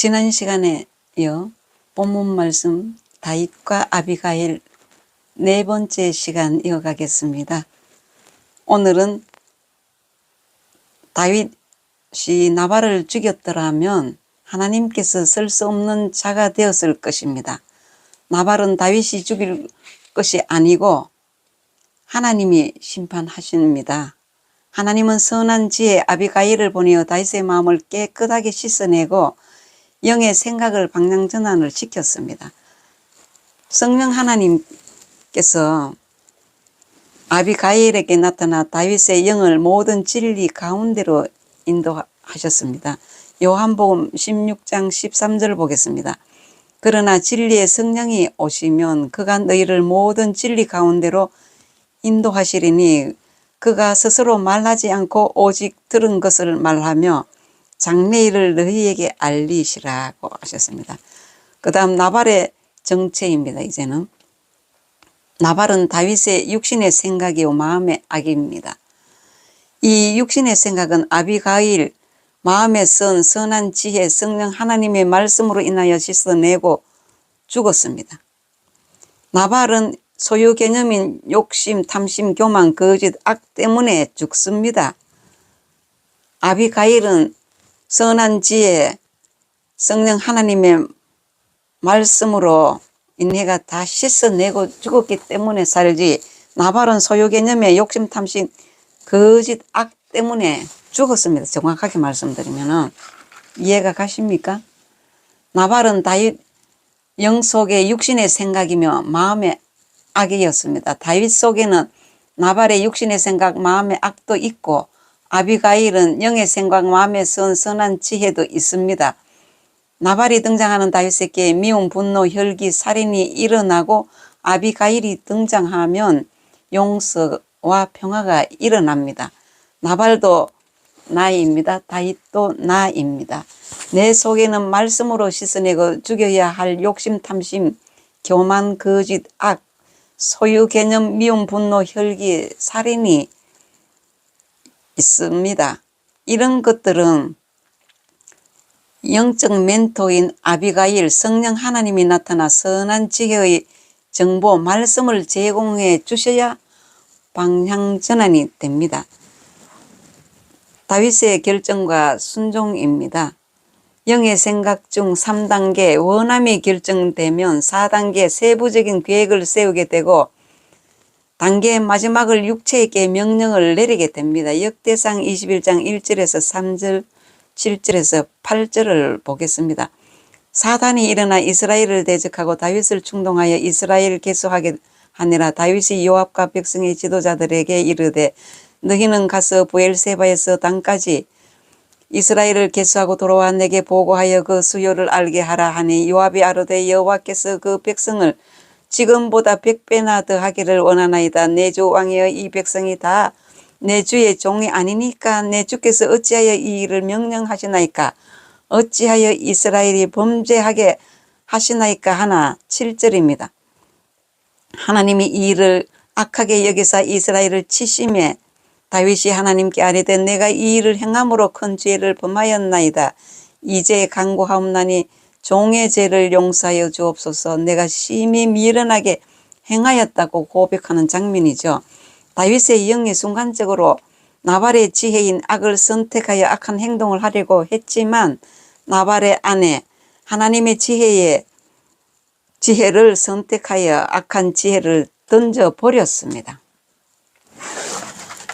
지난 시간에 이어 본문 말씀 다윗과 아비가일 네 번째 시간 이어가겠습니다. 오늘은 다윗이 나발을 죽였더라면 하나님께서 쓸 수 없는 자가 되었을 것입니다. 나발은 다윗이 죽일 것이 아니고 하나님이 심판하십니다. 하나님은 선한 지혜 아비가일을 보내어 다윗의 마음을 깨끗하게 씻어내고 영의 생각을 방향전환을 시켰습니다. 성령 하나님께서 아비가일에게 나타나 다윗의 영을 모든 진리 가운데로 인도하셨습니다. 요한복음 16장 13절 보겠습니다. 그러나 진리의 성령이 오시면 그가 너희를 모든 진리 가운데로 인도하시리니 그가 스스로 말하지 않고 오직 들은 것을 말하며 장래일을 너희에게 알리시라고 하셨습니다. 그 다음 나발의 정체입니다. 이제는 나발은 다윗의 육신의 생각이요 마음의 악입니다. 이 육신의 생각은 아비가일 마음에 선한 지혜 성령 하나님의 말씀으로 인하여 씻어내고 죽었습니다. 나발은 소유 개념인 욕심, 탐심, 교만, 거짓, 악 때문에 죽습니다. 아비가일은 선한 지혜 성령 하나님의 말씀으로 인해가 다 씻어내고 죽었기 때문에 살지, 나발은 소유 개념의 욕심, 탐심, 거짓, 악 때문에 죽었습니다. 정확하게 말씀드리면 이해가 가십니까? 나발은 다윗 영 속의 육신의 생각이며 마음의 악이었습니다. 다윗 속에는 나발의 육신의 생각, 마음의 악도 있고 아비가일은 영의 생각, 마음에 선한 지혜도 있습니다. 나발이 등장하는 다윗에게 미움, 분노, 혈기, 살인이 일어나고 아비가일이 등장하면 용서와 평화가 일어납니다. 나발도 나입니다. 다윗도 나입니다. 내 속에는 말씀으로 씻어내고 죽여야 할 욕심, 탐심, 교만, 거짓, 악, 소유 개념, 미움, 분노, 혈기, 살인이 있습니다. 이런 것들은 영적 멘토인 아비가일 성령 하나님이 나타나 선한 지혜의 정보, 말씀을 제공해 주셔야 방향전환이 됩니다. 다윗의 결정과 순종입니다. 영의 생각 중 3단계 원함이 결정되면 4단계 세부적인 계획을 세우게 되고 단계 마지막을 육체에게 명령을 내리게 됩니다. 역대상 21장 1절에서 3절 7절에서 8절을 보겠습니다. 사단이 일어나 이스라엘을 대적하고 다윗을 충동하여 이스라엘을 계수하게 하니라. 다윗이 요압과 백성의 지도자들에게 이르되 너희는 가서 브엘세바에서 단까지 이스라엘을 계수하고 돌아와 내게 보고하여 그 수요를 알게 하라 하니 요압이 아뢰되 여호와께서 그 백성을 지금보다 100배나 더 하기를 원하나이다. 내 주 왕이여 이 백성이 다 내 주의 종이 아니니까 내 주께서 어찌하여 이 일을 명령하시나이까? 어찌하여 이스라엘이 범죄하게 하시나이까 하나 7절입니다. 하나님이 이 일을 악하게 여기사 이스라엘을 치심에 다윗이 하나님께 아뢰되 내가 이 일을 행함으로 큰 죄를 범하였나이다. 이제 간구하옵나니 종의 죄를 용서하여 주옵소서. 내가 심히 미련하게 행하였다고 고백하는 장면이죠. 다윗의 영이 순간적으로 나발의 지혜인 악을 선택하여 악한 행동을 하려고 했지만 나발의 아내 하나님의 지혜를 선택하여 악한 지혜를 던져버렸습니다.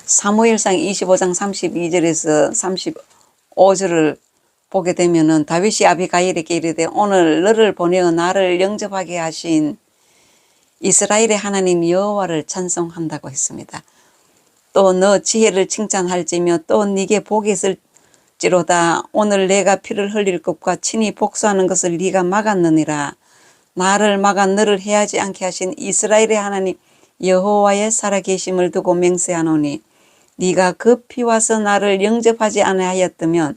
사무엘상 25장 32절에서 35절을 보게 되면은 다윗이 아비가일에게 이르되 오늘 너를 보내어 나를 영접하게 하신 이스라엘의 하나님 여호와를 찬송한다고 했습니다. 또 너 지혜를 칭찬할지며 또 네게 복이 있을지로다. 오늘 내가 피를 흘릴 것과 친히 복수하는 것을 네가 막았느니라. 나를 막아 너를 해하지 않게 하신 이스라엘의 하나님 여호와의 살아계심을 두고 맹세하노니 네가 급히 와서 나를 영접하지 아니하였다면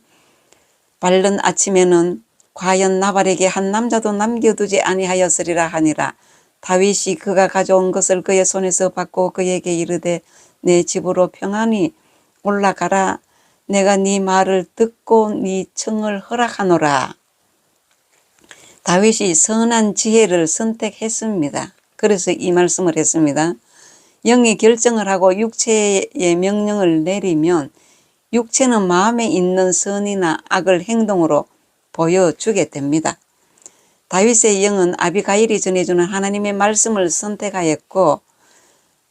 밝은 아침에는 과연 나발에게 한 남자도 남겨두지 아니하였으리라 하니라. 다윗이 그가 가져온 것을 그의 손에서 받고 그에게 이르되 내 집으로 평안히 올라가라. 내가 네 말을 듣고 네 청을 허락하노라. 다윗이 선한 지혜를 선택했습니다. 그래서 이 말씀을 했습니다. 영이 결정을 하고 육체의 명령을 내리면 육체는 마음에 있는 선이나 악을 행동으로 보여주게 됩니다. 다윗의 영은 아비가일이 전해주는 하나님의 말씀을 선택하였고,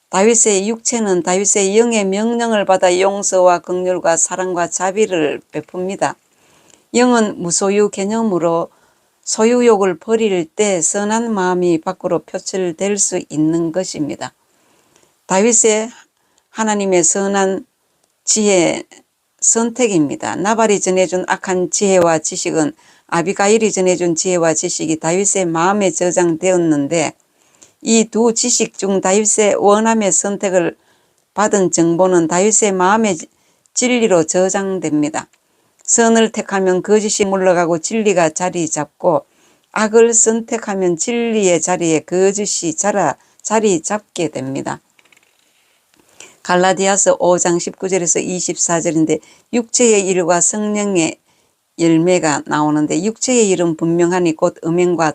다윗의 육체는 다윗의 영의 명령을 받아 용서와 긍휼과 사랑과 자비를 베풉니다. 영은 무소유 개념으로 소유욕을 버릴 때 선한 마음이 밖으로 표출될 수 있는 것입니다. 다윗의 하나님의 선한 지혜 선택입니다. 나발이 전해준 악한 지혜와 지식은 아비가일이 전해준 지혜와 지식이 다윗의 마음에 저장되었는데, 이 두 지식 중 다윗의 원함의 선택을 받은 정보는 다윗의 마음의 진리로 저장됩니다. 선을 택하면 거짓이 물러가고 진리가 자리 잡고, 악을 선택하면 진리의 자리에 거짓이 자리 잡게 됩니다. 갈라디아서 5장 19절에서 24절인데 육체의 일과 성령의 열매가 나오는데, 육체의 일은 분명하니 곧 음행과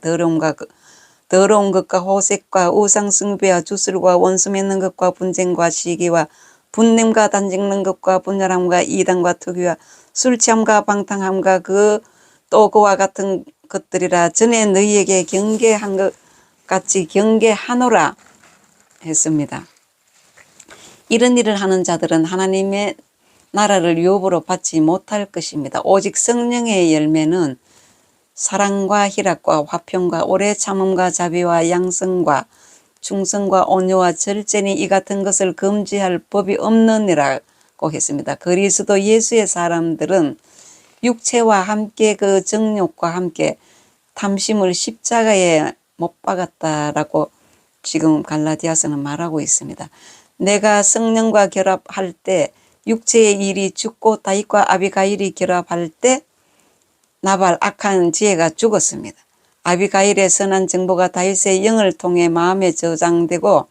더러운 것과 호색과 우상숭배와 주술과 원수 맺는 것과 분쟁과 시기와 분냄과 단짓는 것과 분열함과 이단과 투기와 술취함과 방탕함과 또 그와 같은 것들이라. 전에 너희에게 경계한 것 같이 경계하노라 했습니다. 이런 일을 하는 자들은 하나님의 나라를 유업으로 받지 못할 것입니다. 오직 성령의 열매는 사랑과 희락과 화평과 오래 참음과 자비와 양성과 충성과 온유와 절제니 이 같은 것을 금지할 법이 없느니라고 했습니다. 그리스도 예수의 사람들은 육체와 함께 그 정욕과 함께 탐심을 십자가에 못 박았다라고 지금 갈라디아서는 말하고 있습니다. 내가 성령과 결합할 때 육체의 일이 죽고 다윗과 아비가일이 결합할 때 나발 악한 지혜가 죽었습니다. 아비가일의 선한 정보가 다윗의 영을 통해 마음에 저장되고,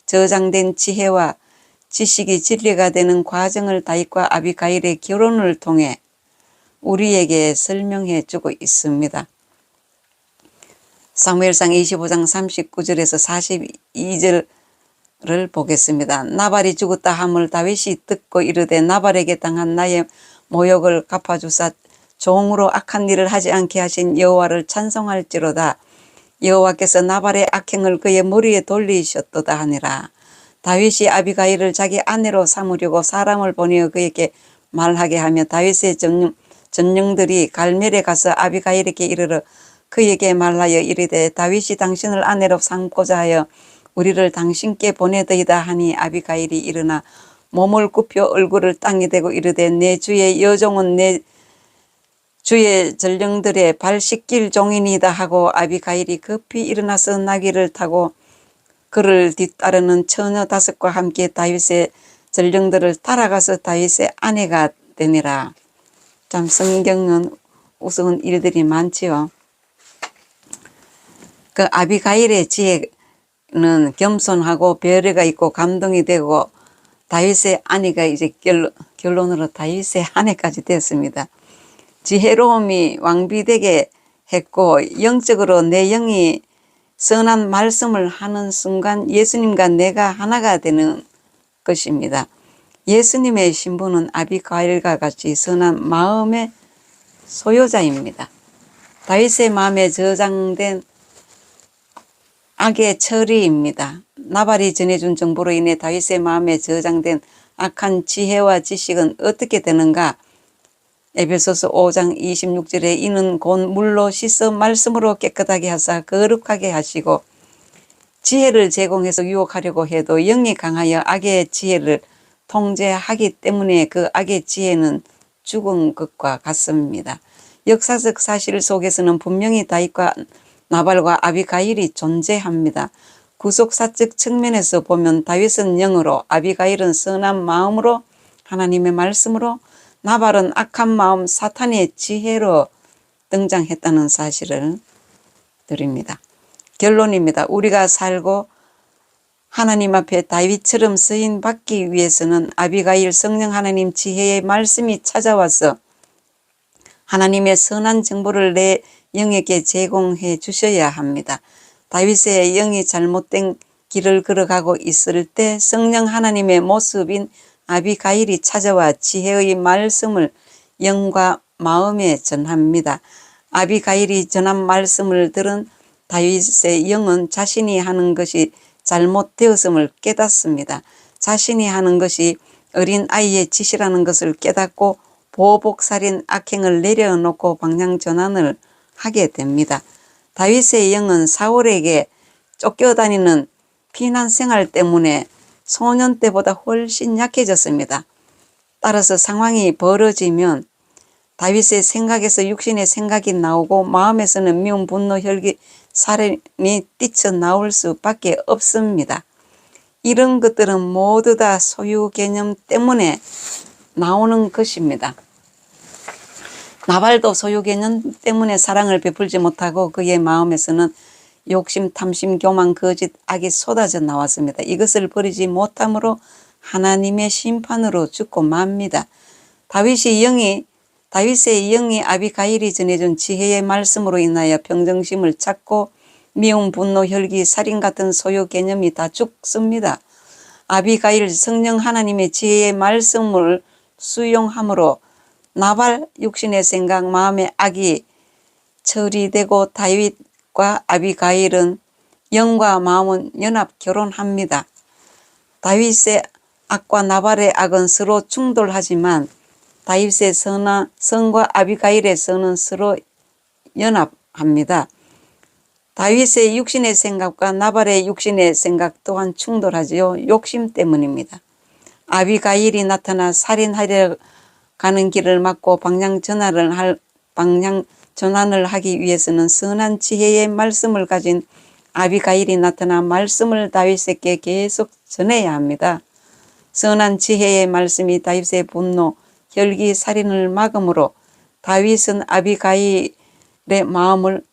저장된 지혜와 지식이 진리가 되는 과정을 다윗과 아비가일의 결혼을 통해 우리에게 설명해 주고 있습니다. 사무엘상 25장 39절에서 42절을 보겠습니다. 나발이 죽었다 함을 다윗이 듣고 이르되 나발에게 당한 나의 모욕을 갚아주사 종으로 악한 일을 하지 않게 하신 여호와를 찬송할지로다. 여호와께서 나발의 악행을 그의 머리에 돌리셨도다 하니라. 다윗이 아비가일을 자기 아내로 삼으려고 사람을 보내어 그에게 말하게 하며 다윗의 전령들이 갈멜에 가서 아비가일에게 이르러 그에게 말하여 이르되 다윗이 당신을 아내로 삼고자 하여 우리를 당신께 보내더이다 하니, 아비가일이 일어나 몸을 굽혀 얼굴을 땅에 대고 이르되 내 주의 여종은 내 주의 전령들의 발 씻길 종이니이다 하고, 아비가일이 급히 일어나서 나귀를 타고 그를 뒤따르는 처녀 5과 함께 다윗의 전령들을 따라가서 다윗의 아내가 되니라. 참 성경은 우스운 일들이 많지요. 그 아비가일의 지혜는 겸손하고 배려가 있고 감동이 되고, 다윗의 아내가 이제 결론으로 다윗의 아내까지 되었습니다. 지혜로움이 왕비되게 했고, 영적으로 내 영이 선한 말씀을 하는 순간 예수님과 내가 하나가 되는 것입니다. 예수님의 신부는 아비가일과 같이 선한 마음의 소유자입니다. 다윗의 마음에 저장된 악의 처리입니다. 나발이 전해준 정보로 인해 다윗의 마음에 저장된 악한 지혜와 지식은 어떻게 되는가? 에베소서 5장 26절에 이는 곧 물로 씻어 말씀으로 깨끗하게 하사 거룩하게 하시고, 지혜를 제공해서 유혹하려고 해도 영이 강하여 악의 지혜를 통제하기 때문에 그 악의 지혜는 죽은 것과 같습니다. 역사적 사실 속에서는 분명히 다윗과 나발과 아비가일이 존재합니다. 구속사적 측면에서 보면 다윗은 영으로, 아비가일은 선한 마음으로 하나님의 말씀으로, 나발은 악한 마음 사탄의 지혜로 등장했다는 사실을 드립니다. 결론입니다. 우리가 살고 하나님 앞에 다윗처럼 쓰임 받기 위해서는 아비가일 성령 하나님 지혜의 말씀이 찾아와서 하나님의 선한 정보를 내 영에게 제공해 주셔야 합니다. 다윗의 영이 잘못된 길을 걸어가고 있을 때 성령 하나님의 모습인 아비가일이 찾아와 지혜의 말씀을 영과 마음에 전합니다. 아비가일이 전한 말씀을 들은 다윗의 영은 자신이 하는 것이 잘못되었음을 깨닫습니다. 자신이 하는 것이 어린 아이의 짓이라는 것을 깨닫고 보복살인 악행을 내려놓고 방향 전환을 하게 됩니다. 다윗의 영은 사울에게 쫓겨다니는 피난 생활 때문에 소년 때보다 훨씬 약해졌습니다. 따라서 상황이 벌어지면 다윗의 생각에서 육신의 생각이 나오고 마음에서는 미움, 분노, 혈기, 살인이 뛰쳐나올 수밖에 없습니다. 이런 것들은 모두 다 소유 개념 때문에 나오는 것입니다. 나발도 소유 개념 때문에 사랑을 베풀지 못하고 그의 마음에서는 욕심, 탐심, 교만, 거짓, 악이 쏟아져 나왔습니다. 이것을 버리지 못함으로 하나님의 심판으로 죽고 맙니다. 다윗의 영이 아비가일이 전해준 지혜의 말씀으로 인하여 평정심을 찾고 미움, 분노, 혈기, 살인 같은 소유 개념이 다 죽습니다. 아비가일 성령 하나님의 지혜의 말씀을 수용함으로 나발 육신의 생각, 마음의 악이 처리되고 다윗과 아비가일은 영과 마음은 연합 결혼합니다. 다윗의 악과 나발의 악은 서로 충돌하지만 다윗의 선과 아비가일의 선은 서로 연합합니다. 다윗의 육신의 생각과 나발의 육신의 생각 또한 충돌하지요. 욕심 때문입니다. 아비가일이 나타나 살인하려 가는 길을 막고 방향 전환을 하기 위해서는 선한 지혜의 말씀을 가진 아비가일이 나타나 말씀을 다윗에게 계속 전해야 합니다. 선한 지혜의 말씀이 다윗의 분노, 혈기, 살인을 막음으로 다윗은 아비가일의 마음을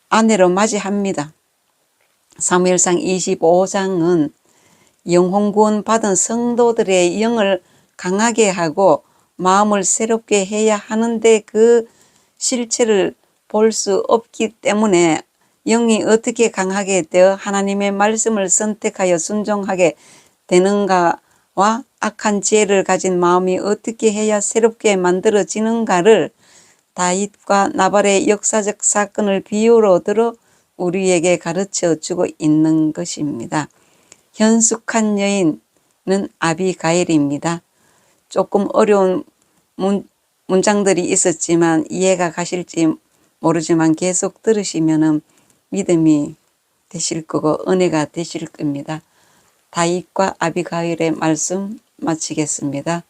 아내로 맞이합니다. 사무엘상 25장은 영혼구원 받은 성도들의 영을 강하게 하고 마음을 새롭게 해야 하는데 그 실체를 볼 수 없기 때문에 영이 어떻게 강하게 되어 하나님의 말씀을 선택하여 순종하게 되는가와 악한 지혜를 가진 마음이 어떻게 해야 새롭게 만들어지는가를 다윗과 나발의 역사적 사건을 비유로 들어 우리에게 가르쳐 주고 있는 것입니다. 현숙한 여인은 아비가일입니다. 조금 어려운 문장들이 있었지만 이해가 가실지 모르지만 계속 들으시면 믿음이 되실 거고 은혜가 되실 겁니다. 다윗과 아비가일의 말씀 마치겠습니다.